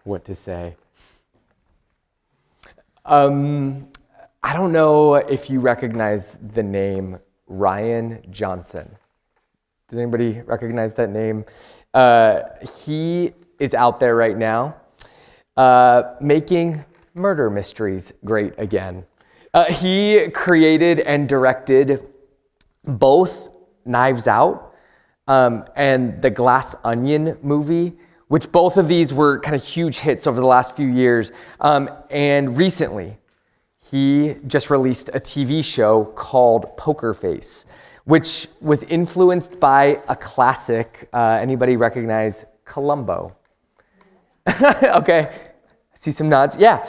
what to say. I don't know if you recognize the name Ryan Johnson. Does anybody recognize that name? He is out there right now making murder mysteries great again. He created and directed both Knives Out and the Glass Onion movie, which both of these were kind of huge hits over the last few years. And recently, he just released a TV show called Poker Face, which was influenced by a classic. Anybody recognize Columbo? Okay, I see some nods. Yeah.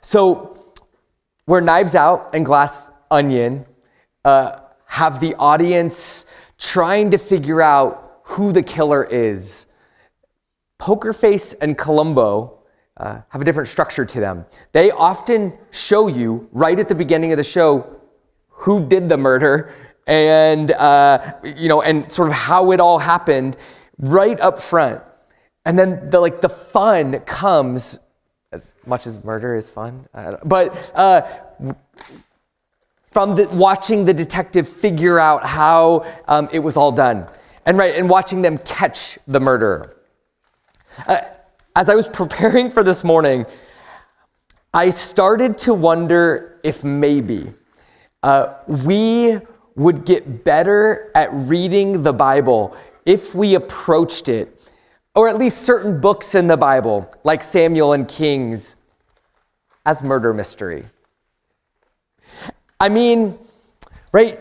So where Knives Out and Glass Onion have the audience trying to figure out who the killer is, Poker Face and Columbo have a different structure to them. They often show you right at the beginning of the show who did the murder and and sort of how it all happened right up front. And then the fun comes, as much as murder is fun, from watching the detective figure out how it was all done, and watching them catch the murderer. As I was preparing for this morning, I started to wonder if maybe we would get better at reading the Bible if we approached it, or at least certain books in the Bible, like Samuel and Kings, as murder mystery. I mean, right?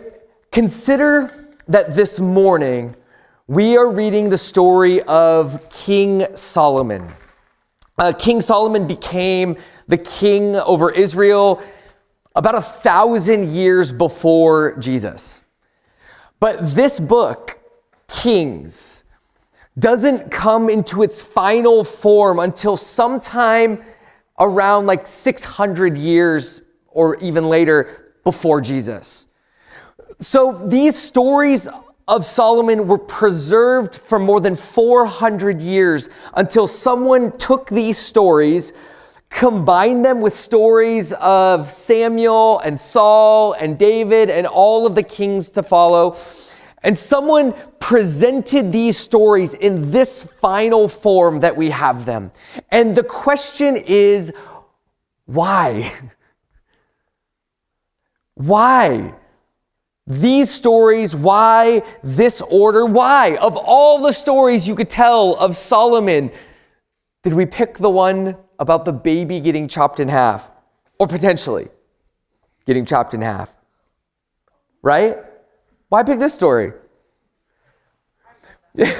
Consider that this morning we are reading the story of King Solomon. King Solomon became the king over Israel about 1,000 years before Jesus. But this book, Kings, doesn't come into its final form until sometime around 600 years or even later before Jesus. So these stories of Solomon were preserved for more than 400 years until someone took these stories, combined them with stories of Samuel and Saul and David and all of the kings to follow, and someone presented these stories in this final form that we have them. And the question is, why? Why? These stories, why this order? Why? Of all the stories you could tell of Solomon, did we pick the one about the baby getting chopped in half? Or potentially getting chopped in half? Right? Why pick this story? This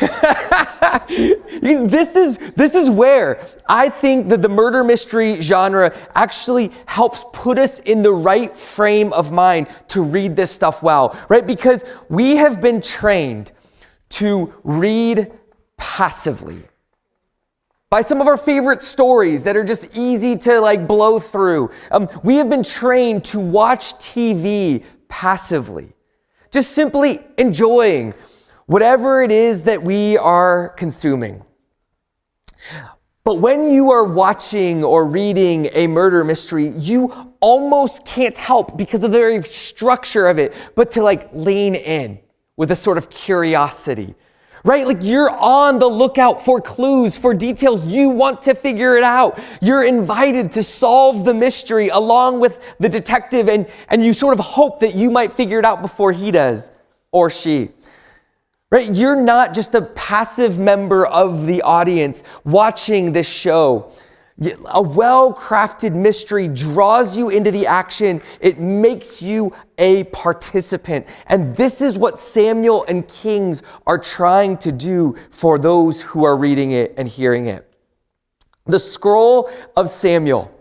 is where I think that the murder mystery genre actually helps put us in the right frame of mind to read this stuff well, right? Because we have been trained to read passively by some of our favorite stories that are just easy to blow through. We have been trained to watch TV passively, just simply enjoying whatever it is that we are consuming. But when you are watching or reading a murder mystery, you almost can't help, because of the very structure of it, but to lean in with a sort of curiosity, right? You're on the lookout for clues, for details. You want to figure it out. You're invited to solve the mystery along with the detective, and you sort of hope that you might figure it out before he does, or she. Right? You're not just a passive member of the audience watching this show. A well-crafted mystery draws you into the action. It makes you a participant. And this is what Samuel and Kings are trying to do for those who are reading it and hearing it. The scroll of Samuel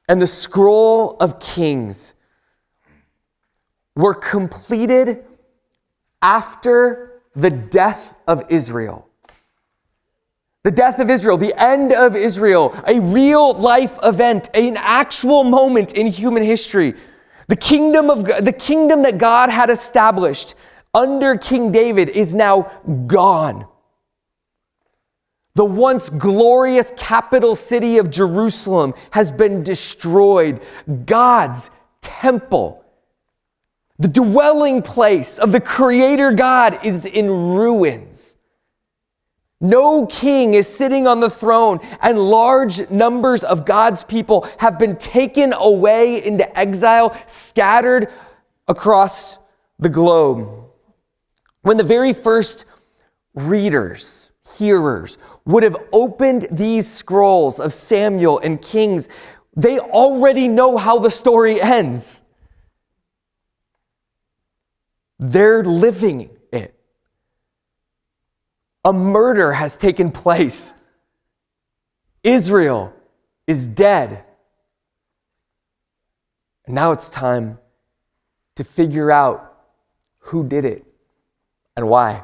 and the scroll of Kings were completed after the death of Israel. The death of Israel, the end of Israel, a real life event, an actual moment in human history. The kingdom that God had established under King David is now gone. The once glorious capital city of Jerusalem has been destroyed. God's temple, the dwelling place of the Creator God, is in ruins. No king is sitting on the throne, and large numbers of God's people have been taken away into exile, scattered across the globe. When the very first readers, hearers, would have opened these scrolls of Samuel and Kings, they already know how the story ends. They're living it. A murder has taken place. Israel is dead. And now it's time to figure out who did it and why.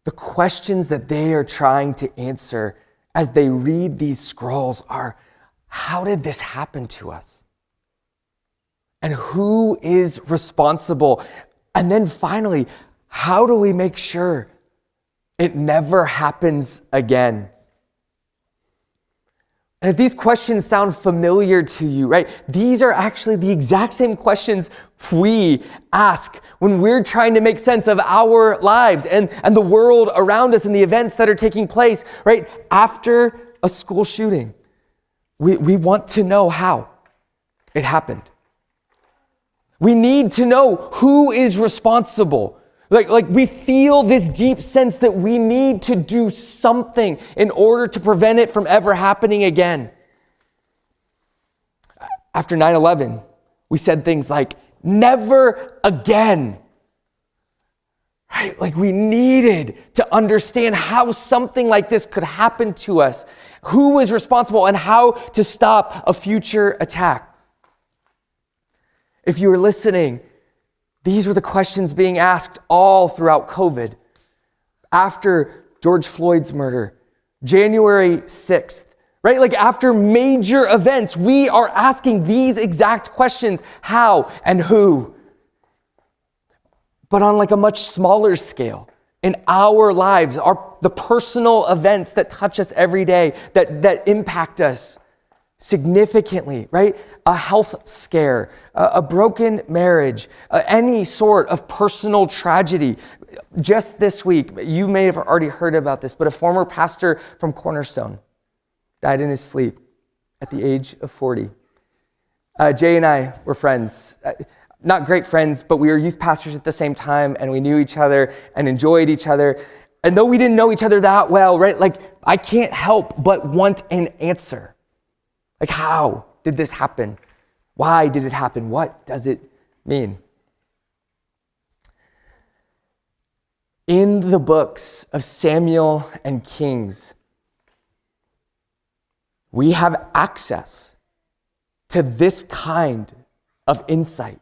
The questions that they are trying to answer as they read these scrolls are, how did this happen to us? And who is responsible? And then finally, how do we make sure it never happens again? And if these questions sound familiar to you, right, these are actually the exact same questions we ask when we're trying to make sense of our lives and the world around us and the events that are taking place, right? After a school shooting, we want to know how it happened. We need to know who is responsible. Like we feel this deep sense that we need to do something in order to prevent it from ever happening again. After 9/11, we said things like, never again. Right? Like we needed to understand how something like this could happen to us, who was responsible, and how to stop a future attack. If you were listening, these were the questions being asked all throughout COVID. After George Floyd's murder, January 6th, right? Like after major events, we are asking these exact questions, how and who. But on like a much smaller scale, in our lives, the personal events that touch us every day, that impact us significantly, right? A health scare, a broken marriage, any sort of personal tragedy. Just this week, you may have already heard about this, but a former pastor from Cornerstone died in his sleep at the age of 40. Jay and I were friends. Not great friends, but we were youth pastors at the same time, and we knew each other and enjoyed each other. And though we didn't know each other that well, right? Like, I can't help but want an answer. Like, how did this happen? Why did it happen? What does it mean? In the books of Samuel and Kings, we have access to this kind of insight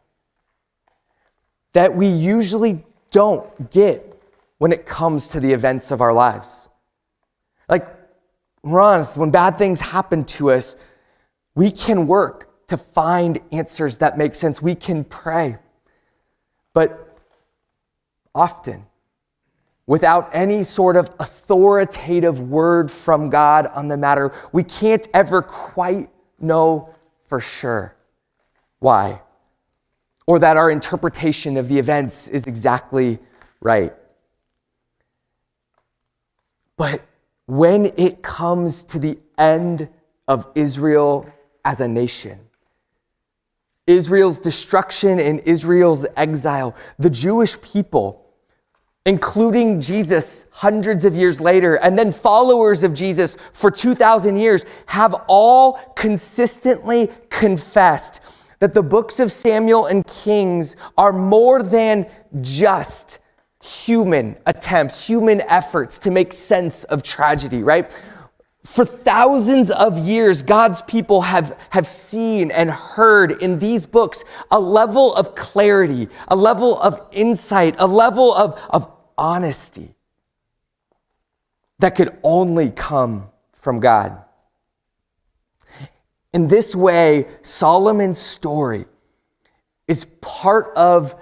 that we usually don't get when it comes to the events of our lives. Like, we're honest, when bad things happen to us, we can work to find answers that make sense. We can pray. But often, without any sort of authoritative word from God on the matter, we can't ever quite know for sure why, or that our interpretation of the events is exactly right. But when it comes to the end of Israel as a nation, Israel's destruction and Israel's exile, the Jewish people, including Jesus hundreds of years later, and then followers of Jesus for 2,000 years, have all consistently confessed that the books of Samuel and Kings are more than just human attempts, human efforts to make sense of tragedy, right? For thousands of years, God's people have seen and heard in these books a level of clarity, a level of insight, a level of honesty that could only come from God. In this way, Solomon's story is part of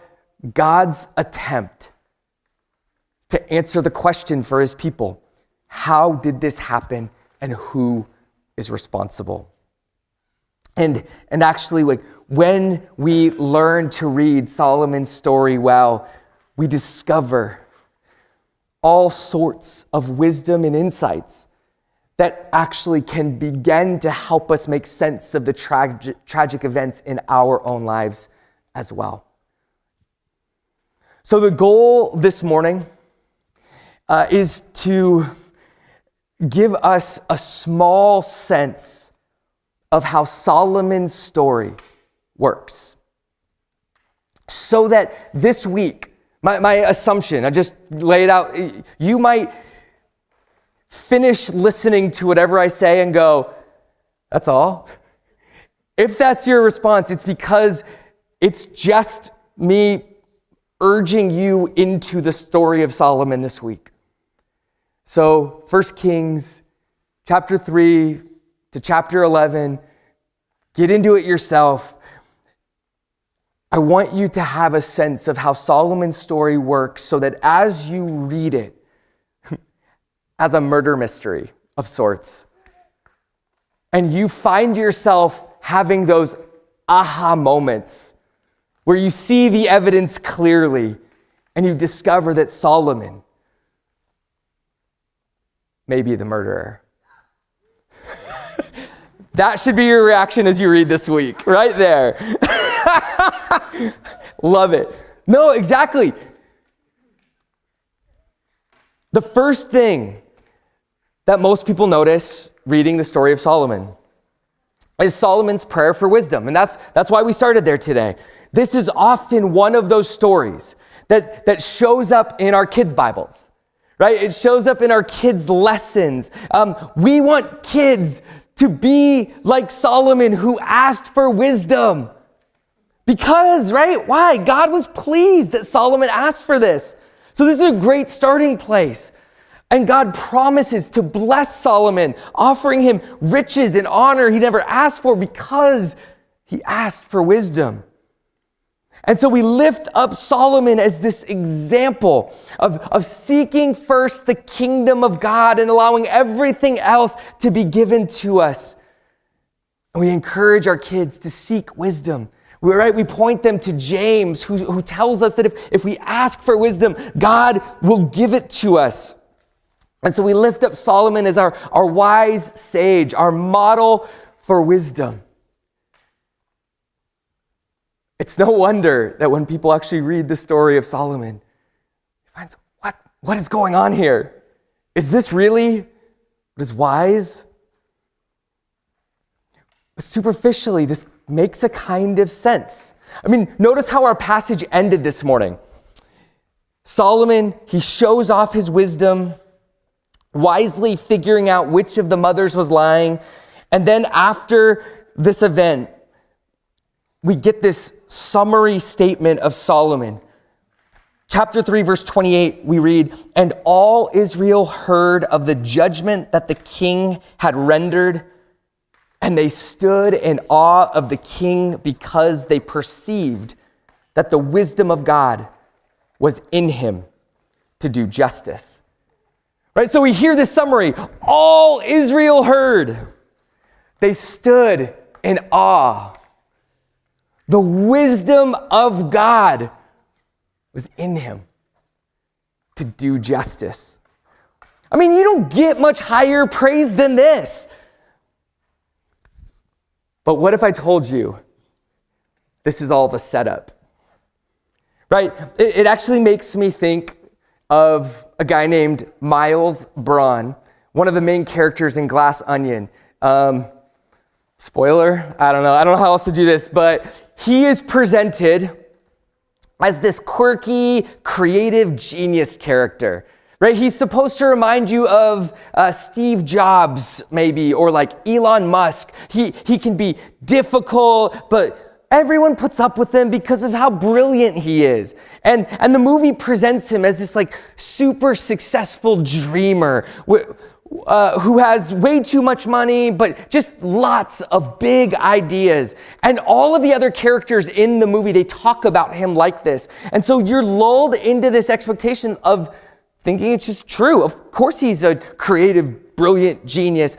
God's attempt to answer the question for his people. How did this happen, and who is responsible? And actually, like, when we learn to read Solomon's story well, we discover all sorts of wisdom and insights that actually can begin to help us make sense of the tragic events in our own lives as well. So the goal this morning is to give us a small sense of how Solomon's story works. So that this week, my assumption, I just lay it out, you might finish listening to whatever I say and go, that's all? If that's your response, it's because it's just me urging you into the story of Solomon this week. So 1 Kings chapter 3 to chapter 11, get into it yourself. I want you to have a sense of how Solomon's story works so that as you read it, as a murder mystery of sorts, and you find yourself having those aha moments where you see the evidence clearly and you discover that Solomon may be the murderer. That should be your reaction as you read this week, right there. Love it. No, exactly. The first thing that most people notice reading the story of Solomon is Solomon's prayer for wisdom. And that's why we started there today. This is often one of those stories that shows up in our kids' Bibles, right? It shows up in our kids' lessons. We want kids to be like Solomon, who asked for wisdom. Because, right? Why? God was pleased that Solomon asked for this. So this is a great starting place. And God promises to bless Solomon, offering him riches and honor he never asked for because he asked for wisdom. And so we lift up Solomon as this example of seeking first the kingdom of God and allowing everything else to be given to us. And we encourage our kids to seek wisdom. We point them to James, who tells us that if we ask for wisdom, God will give it to us. And so we lift up Solomon as our wise sage, our model for wisdom. It's no wonder that when people actually read the story of Solomon, they find, what is going on here? Is this really what is wise? Superficially, this makes a kind of sense. I mean, notice how our passage ended this morning. Solomon, he shows off his wisdom, wisely figuring out which of the mothers was lying. And then after this event, we get this summary statement of Solomon. Chapter 3, verse 28, we read, "And all Israel heard of the judgment that the king had rendered, and they stood in awe of the king because they perceived that the wisdom of God was in him to do justice." Right? So we hear this summary. All Israel heard. They stood in awe. The wisdom of God was in him to do justice. I mean, you don't get much higher praise than this. But what if I told you this is all the setup? Right? It actually makes me think of a guy named Miles Braun, one of the main characters in Glass Onion. Spoiler, I don't know how else to do this, but he is presented as this quirky, creative genius character, right? He's supposed to remind you of Steve Jobs, maybe, or like Elon Musk. He can be difficult, but everyone puts up with him because of how brilliant he is. And the movie presents him as this like super successful dreamer who has way too much money, but just lots of big ideas. And all of the other characters in the movie, they talk about him like this. And so you're lulled into this expectation of thinking it's just true. Of course he's a creative, brilliant genius.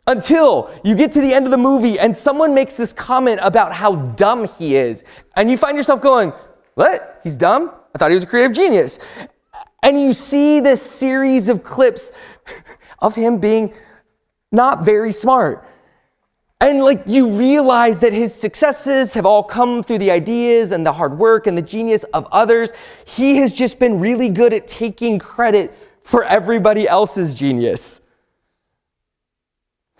Until you get to the end of the movie and someone makes this comment about how dumb he is. And you find yourself going, what? He's dumb? I thought he was a creative genius. And you see this series of clips of him being not very smart. And you realize that his successes have all come through the ideas and the hard work and the genius of others. He has just been really good at taking credit for everybody else's genius.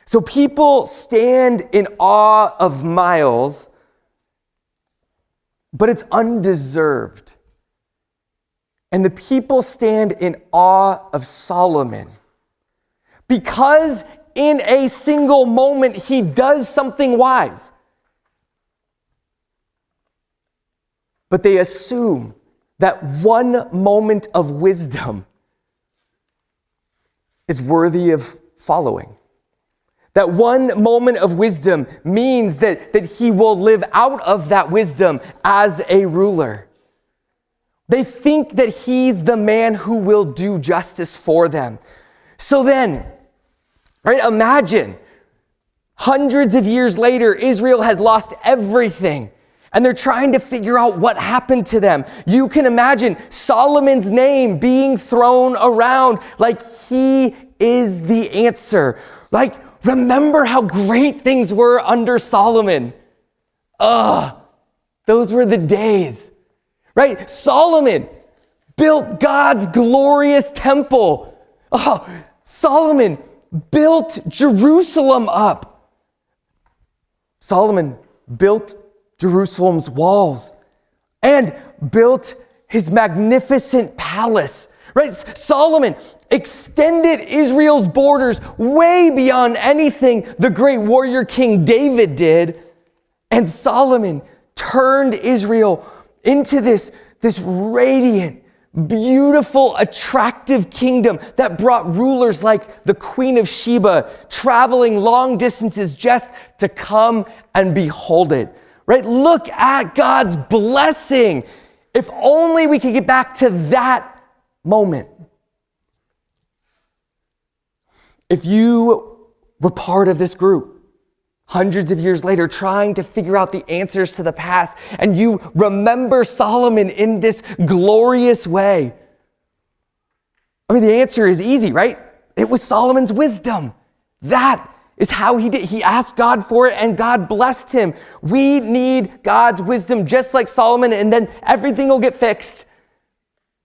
So people stand in awe of Miles, but it's undeserved. And the people stand in awe of Solomon because in a single moment he does something wise. But they assume that one moment of wisdom is worthy of following. That one moment of wisdom means that he will live out of that wisdom as a ruler. They think that he's the man who will do justice for them. So then, right, imagine hundreds of years later, Israel has lost everything. And they're trying to figure out what happened to them. You can imagine Solomon's name being thrown around like he is the answer. Remember how great things were under Solomon. Those were the days, right? Solomon built God's glorious temple. Solomon built Jerusalem up. Solomon built Jerusalem's walls and built his magnificent palace. Right? Solomon extended Israel's borders way beyond anything the great warrior King David did. And Solomon turned Israel into this radiant, beautiful, attractive kingdom that brought rulers like the Queen of Sheba traveling long distances just to come and behold it. Right? Look at God's blessing. If only we could get back to that moment. If you were part of this group, hundreds of years later, trying to figure out the answers to the past, and you remember Solomon in this glorious way, the answer is easy, right? It was Solomon's wisdom. That is how he did. He asked God for it, and God blessed him. We need God's wisdom just like Solomon, and then everything will get fixed.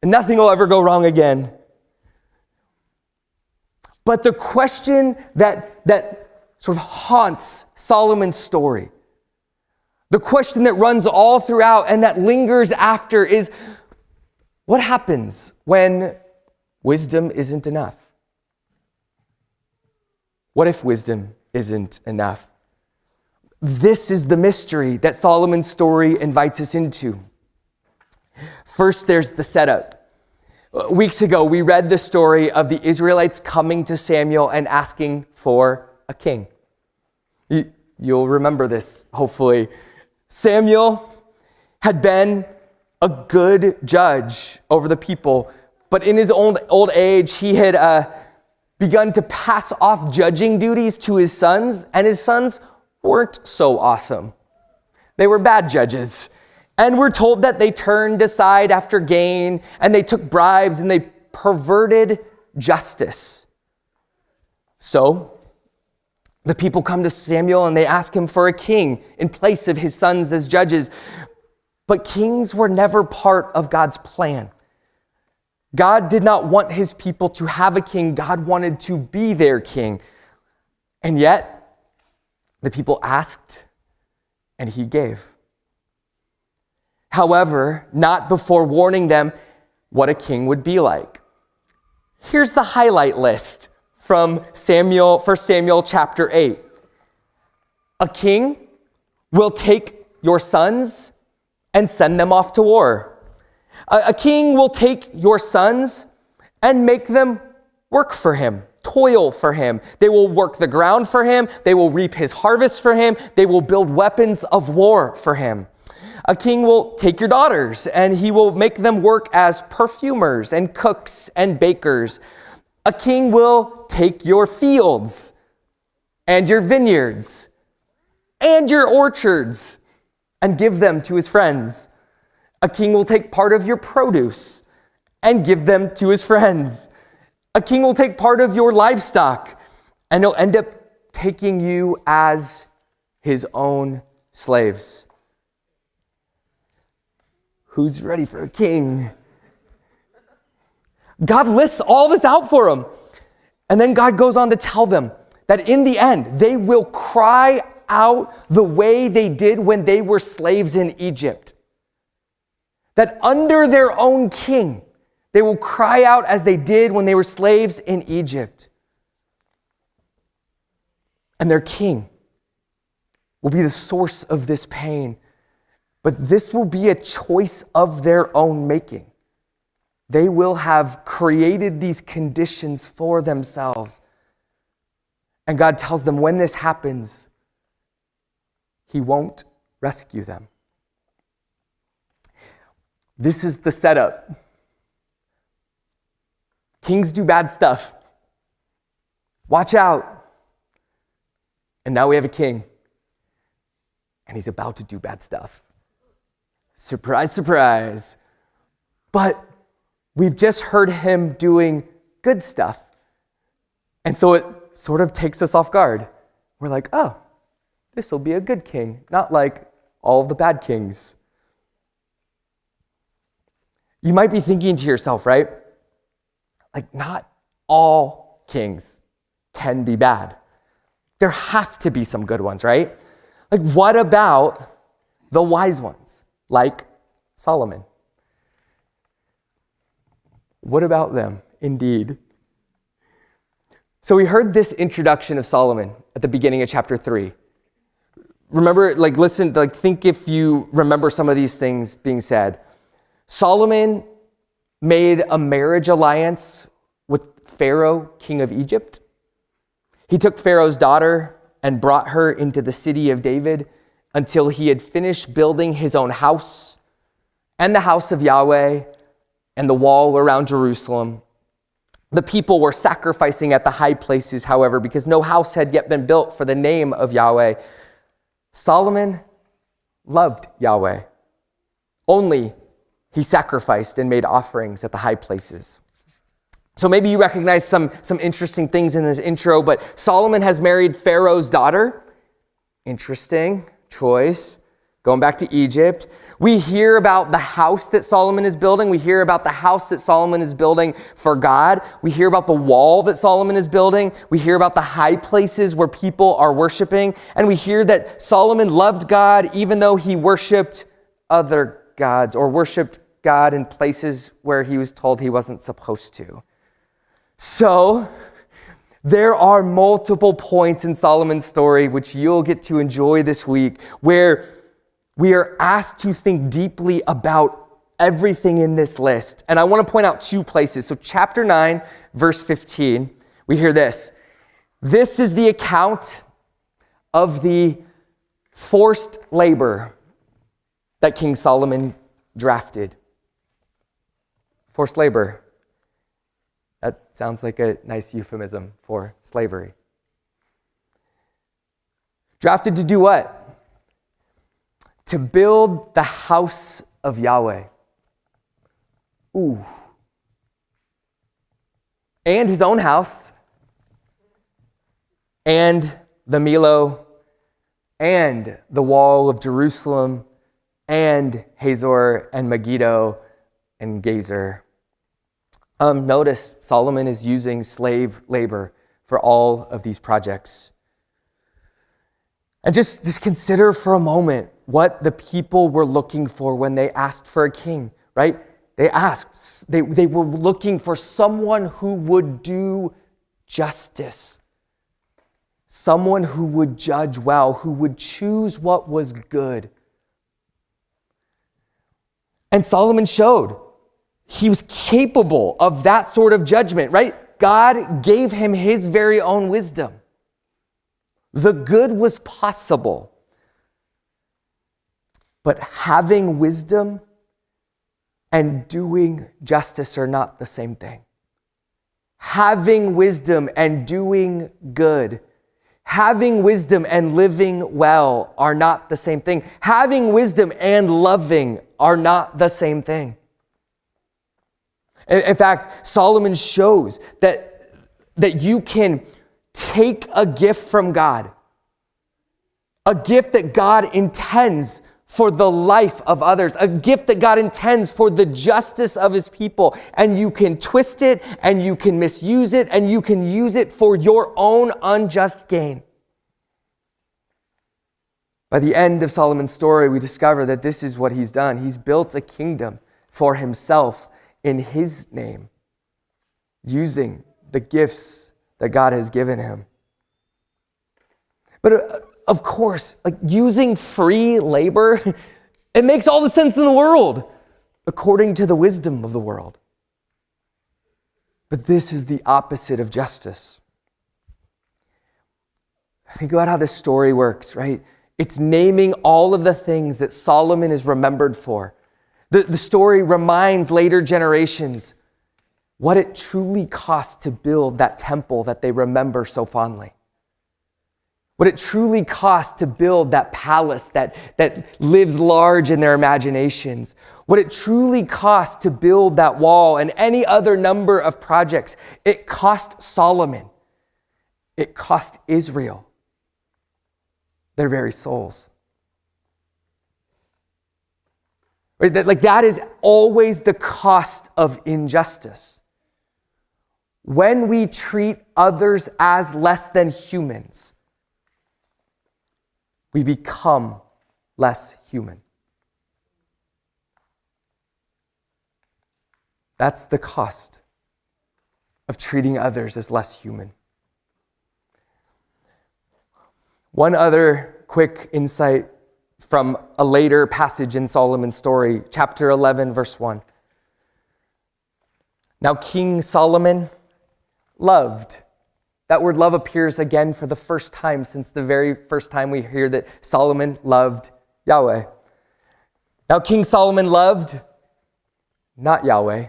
And nothing will ever go wrong again. But the question that sort of haunts Solomon's story, the question that runs all throughout and that lingers after is, what happens when wisdom isn't enough? What if wisdom isn't enough? This is the mystery that Solomon's story invites us into. First, there's the setup. Weeks ago, we read the story of the Israelites coming to Samuel and asking for a king. You'll remember this, hopefully. Samuel had been a good judge over the people, but in his old age, he had begun to pass off judging duties to his sons, and his sons weren't so awesome. They were bad judges. And we're told that they turned aside after gain, and they took bribes, and they perverted justice. So the people come to Samuel, and they ask him for a king in place of his sons as judges. But kings were never part of God's plan. God did not want his people to have a king. God wanted to be their king. And yet, the people asked, and he gave. However, not before warning them what a king would be like. Here's the highlight list from 1 Samuel chapter 8. A king will take your sons and send them off to war. A king will take your sons and make them work for him, toil for him. They will work the ground for him. They will reap his harvest for him. They will build weapons of war for him. A king will take your daughters and he will make them work as perfumers and cooks and bakers. A king will take your fields and your vineyards and your orchards and give them to his friends. A king will take part of your produce and give them to his friends. A king will take part of your livestock and he'll end up taking you as his own slaves. Who's ready for a king? God lists all this out for them. And then God goes on to tell them that in the end, they will cry out the way they did when they were slaves in Egypt. That under their own king, they will cry out as they did when they were slaves in Egypt. And their king will be the source of this pain. But this will be a choice of their own making. They will have created these conditions for themselves. And God tells them when this happens, he won't rescue them. This is the setup. Kings do bad stuff. Watch out. And now we have a king. And he's about to do bad stuff. Surprise, surprise. But we've just heard him doing good stuff. And so it sort of takes us off guard. We're like, oh, this will be a good king, not like all of the bad kings. You might be thinking to yourself, right? Like, not all kings can be bad. There have to be some good ones, right? Like, what about the wise ones, like Solomon? What about them, indeed? So we heard this introduction of Solomon at the beginning of chapter 3. Remember, listen, think if you remember some of these things being said. Solomon made a marriage alliance with Pharaoh, king of Egypt. He took Pharaoh's daughter and brought her into the city of David until he had finished building his own house and the house of Yahweh and the wall around Jerusalem. The people were sacrificing at the high places, however, because no house had yet been built for the name of Yahweh. Solomon loved Yahweh. Only he sacrificed and made offerings at the high places. So maybe you recognize some interesting things in this intro, but Solomon has married Pharaoh's daughter. Interesting choice. Going back to Egypt. We hear about the house that Solomon is building. We hear about the house that Solomon is building for God. We hear about the wall that Solomon is building. We hear about the high places where people are worshiping. And we hear that Solomon loved God even though he worshiped other gods or worshiped God in places where he was told he wasn't supposed to. So there are multiple points in Solomon's story, which you'll get to enjoy this week, where we are asked to think deeply about everything in this list. And I want to point out two places. So chapter 9, verse 15, we hear this. This is the account of the forced labor that King Solomon drafted. Forced labor. That sounds like a nice euphemism for slavery. Drafted to do what? To build the house of Yahweh. Ooh. And his own house. And the Milo. And the wall of Jerusalem. And Hazor and Megiddo and Gezer. Notice Solomon is using slave labor for all of these projects. And just consider for a moment what the people were looking for when they asked for a king, right? They were looking for someone who would do justice. Someone who would judge well, who would choose what was good. And Solomon showed he was capable of that sort of judgment, right? God gave him his very own wisdom. The good was possible. But having wisdom and doing justice are not the same thing. Having wisdom and doing good, having wisdom and living well are not the same thing. Having wisdom and loving are not the same thing. In fact, Solomon shows that you can take a gift from God, a gift that God intends for the life of others, a gift that God intends for the justice of his people, and you can twist it, and you can misuse it, and you can use it for your own unjust gain. By the end of Solomon's story, we discover that this is what he's done. He's built a kingdom for himself in his name, using the gifts that God has given him. But of course, like using free labor, it makes all the sense in the world, according to the wisdom of the world. But this is the opposite of justice. Think about how this story works, right? It's naming all of the things that Solomon is remembered for. The story reminds later generations what it truly cost to build that temple that they remember so fondly. What it truly cost to build that palace that lives large in their imaginations. What it truly cost to build that wall and any other number of projects. It cost Solomon. It cost Israel their very souls. Right? That is always the cost of injustice. When we treat others as less than humans, we become less human. That's the cost of treating others as less human. One other quick insight from a later passage in Solomon's story, chapter 11, verse 1. Now King Solomon loved. That word love appears again for the first time since the very first time we hear that Solomon loved Yahweh. Now King Solomon loved not Yahweh,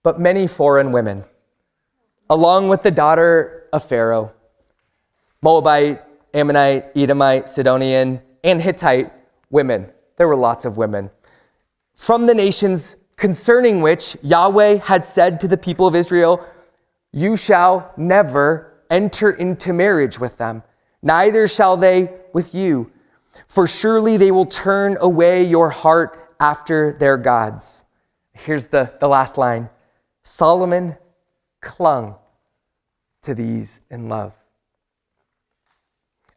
but many foreign women, along with the daughter of Pharaoh, Moabite, Ammonite, Edomite, Sidonian, and Hittite women. There were lots of women. From the nations concerning which Yahweh had said to the people of Israel, "You shall never enter into marriage with them, neither shall they with you. For surely they will turn away your heart after their gods." Here's the last line. Solomon clung to these in love.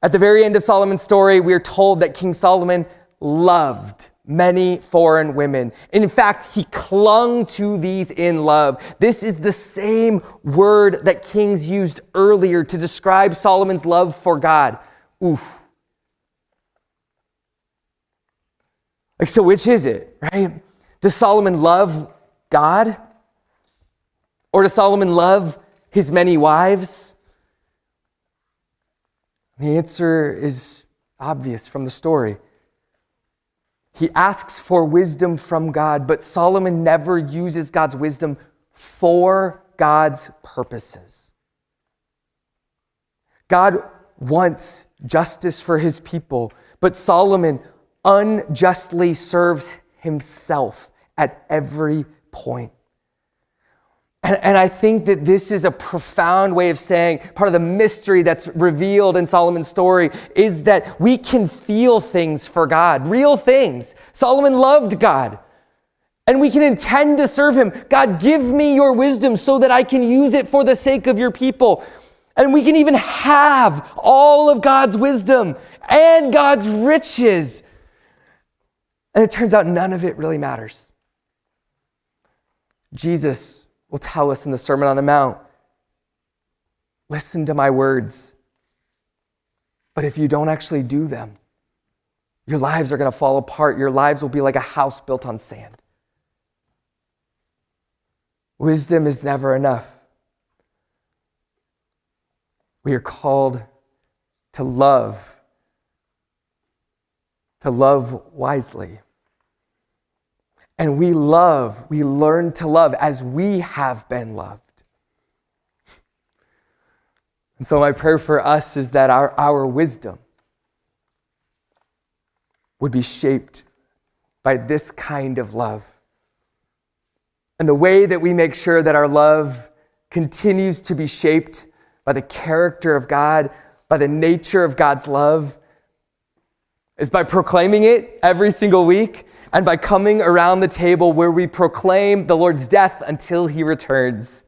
At the very end of Solomon's story, we are told that King Solomon loved many foreign women. In fact, he clung to these in love. This is the same word that kings used earlier to describe Solomon's love for God. Oof. So which is it, right? Does Solomon love God? Or does Solomon love his many wives? The answer is obvious from the story. He asks for wisdom from God, but Solomon never uses God's wisdom for God's purposes. God wants justice for his people, but Solomon unjustly serves himself at every point. And I think that this is a profound way of saying, part of the mystery that's revealed in Solomon's story is that we can feel things for God, real things. Solomon loved God. And we can intend to serve him. God, give me your wisdom so that I can use it for the sake of your people. And we can even have all of God's wisdom and God's riches. And it turns out none of it really matters. Jesus will tell us in the Sermon on the Mount, listen to my words. But if you don't actually do them, your lives are going to fall apart. Your lives will be like a house built on sand. Wisdom is never enough. We are called to love to love wisely. And we learn to love as we have been loved. And so my prayer for us is that our wisdom would be shaped by this kind of love. And the way that we make sure that our love continues to be shaped by the character of God, by the nature of God's love, is by proclaiming it every single week and by coming around the table where we proclaim the Lord's death until he returns.